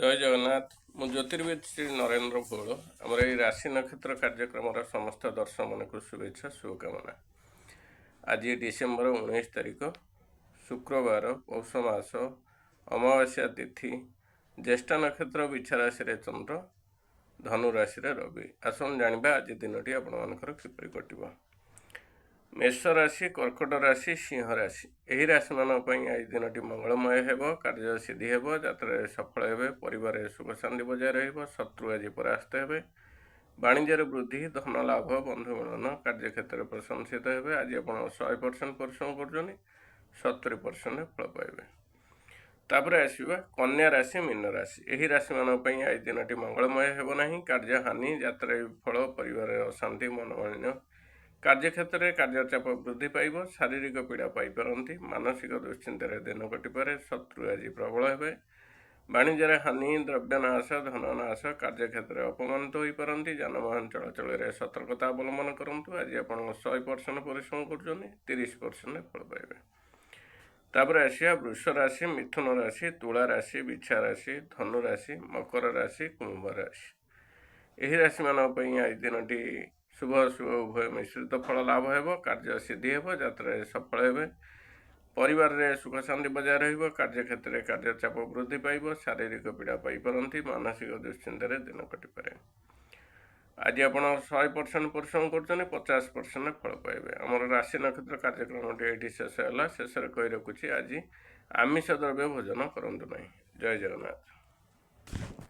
ଜୟ ଜଗନ୍ନାଥ। ମୁଁ ଜ୍ୟୋତିର୍ବିଦ ଶ୍ରୀ ନରେନ୍ଦ୍ର ଭୋଳ। ଆମର ଏହି ରାଶି ନକ୍ଷତ୍ର କାର୍ଯ୍ୟକ୍ରମର ସମସ୍ତ ଦର୍ଶକମାନଙ୍କୁ ଶୁଭେଚ୍ଛା ଶୁଭକାମନା। ଆଜି ଡିସେମ୍ବର 19 ତାରିଖ ଶୁକ୍ରବାର, ପୌଷ ମାସ, ଅମାବାସ୍ୟା ତିଥି, ଜ୍ୟେଷ୍ଠ ନକ୍ଷତ୍ର ବିଛା ରାଶିରେ ଚନ୍ଦ୍ର, ଧନୁ ରାଶିରେ ରବି। ଆସନ୍ତୁ ଜାଣିବା ଆଜି ଦିନଟି ଆପଣମାନଙ୍କର କିପରି କଟିବ। ମେଷ ରାଶି, କର୍କଟ ରାଶି, ସିଂହ ରାଶି, ଏହି ରାଶିମାନଙ୍କ ପାଇଁ ଆଜି ଦିନଟି ମଙ୍ଗଳମୟ ହେବ। କାର୍ଯ୍ୟ ସିଦ୍ଧି ହେବ, ଯାତ୍ରାରେ ସଫଳ ହେବେ, ପରିବାରରେ ସୁଖ ଶାନ୍ତି ବଜାୟ ରହିବ, ଶତ୍ରୁ ଆଜି ପରାସ୍ତ ହେବେ, ବାଣିଜ୍ୟରେ ବୃଦ୍ଧି, ଧନ ଲାଭ, ବନ୍ଧୁ ମିଳନ, କାର୍ଯ୍ୟକ୍ଷେତ୍ରରେ ପ୍ରଶଂସିତ ହେବେ। ଆଜି ଆପଣ 100% ପରିଶ୍ରମ କରୁଛନ୍ତି, 70% ଫଳ ପାଇବେ। ତାପରେ ଆସିବା କନ୍ୟା ରାଶି, ମୀନ ରାଶି, ଏହି ରାଶିମାନଙ୍କ ପାଇଁ ଆଜି ଦିନଟି ମଙ୍ଗଳମୟ ହେବ ନାହିଁ। କାର୍ଯ୍ୟ ହାନି, ଯାତ୍ରାରେ ବିଫଳ, ପରିବାରରେ ଅଶାନ୍ତି, ମନୋମାଳିନ୍ୟ, କାର୍ଯ୍ୟକ୍ଷେତ୍ରରେ କାର୍ଯ୍ୟଚାପ ବୃଦ୍ଧି ପାଇବ, ଶାରୀରିକ ପୀଡ଼ା ପାଇପାରନ୍ତି, ମାନସିକ ଦୁଶ୍ଚିନ୍ତାରେ ଦିନ କଟିପାରେ, ଶତ୍ରୁ ଆଜି ପ୍ରବଳ ହେବେ, ବାଣିଜ୍ୟରେ ହାନି, ଦ୍ରବ୍ୟନାଶ, ଧନନାଶ, କାର୍ଯ୍ୟକ୍ଷେତ୍ରରେ ଅପମାନିତ ହୋଇପାରନ୍ତି, ଯାନବାହନ ଚଳାଚଳରେ ସତର୍କତା ଅବଲମ୍ବନ କରନ୍ତୁ। ଆଜି ଆପଣ 100% ପରିଶ୍ରମ କରୁଛନ୍ତି, 30% ଫଳ ପାଇବେ। ତାପରେ ଆସିବା ବୃଷ ରାଶି, ମିଥୁନ ରାଶି, ତୁଳା ରାଶି, ବିଛା ରାଶି, ଧନୁ ରାଶି, ମକର ରାଶି, କୁମ୍ଭ ରାଶି, ଏହି ରାଶିମାନଙ୍କ ପାଇଁ ଆଜି ଦିନଟି ଶୁଭ ଅଶୁଭ ଉଭୟ ମିଶ୍ରିତ ଫଳ ଲାଭ ହେବ। କାର୍ଯ୍ୟ ସିଦ୍ଧି ହେବ, ଯାତ୍ରାରେ ସଫଳ ହେବେ, ପରିବାରରେ ସୁଖ ଶାନ୍ତି ବଜାୟ ରହିବ, କାର୍ଯ୍ୟକ୍ଷେତ୍ରରେ କାର୍ଯ୍ୟଚାପ ବୃଦ୍ଧି ପାଇବ, ଶାରୀରିକ ପୀଡ଼ା ପାଇପାରନ୍ତି, ମାନସିକ ଦୁଶ୍ଚିନ୍ତାରେ ଦିନ କଟିପାରେ। ଆଜି ଆପଣ 100% ପରିଶ୍ରମ କରୁଛନ୍ତି, 50% ଫଳ ପାଇବେ। ଆମର ରାଶି ନକ୍ଷତ୍ର କାର୍ଯ୍ୟକ୍ରମଟି ଏଇଠି ଶେଷ ହେଲା। ଶେଷରେ କହି ରଖୁଛି, ଆଜି ଆମିଷ ଦ୍ରବ୍ୟ ଭୋଜନ କରନ୍ତୁ ନାହିଁ। ଜୟ ଜଗନ୍ନାଥ।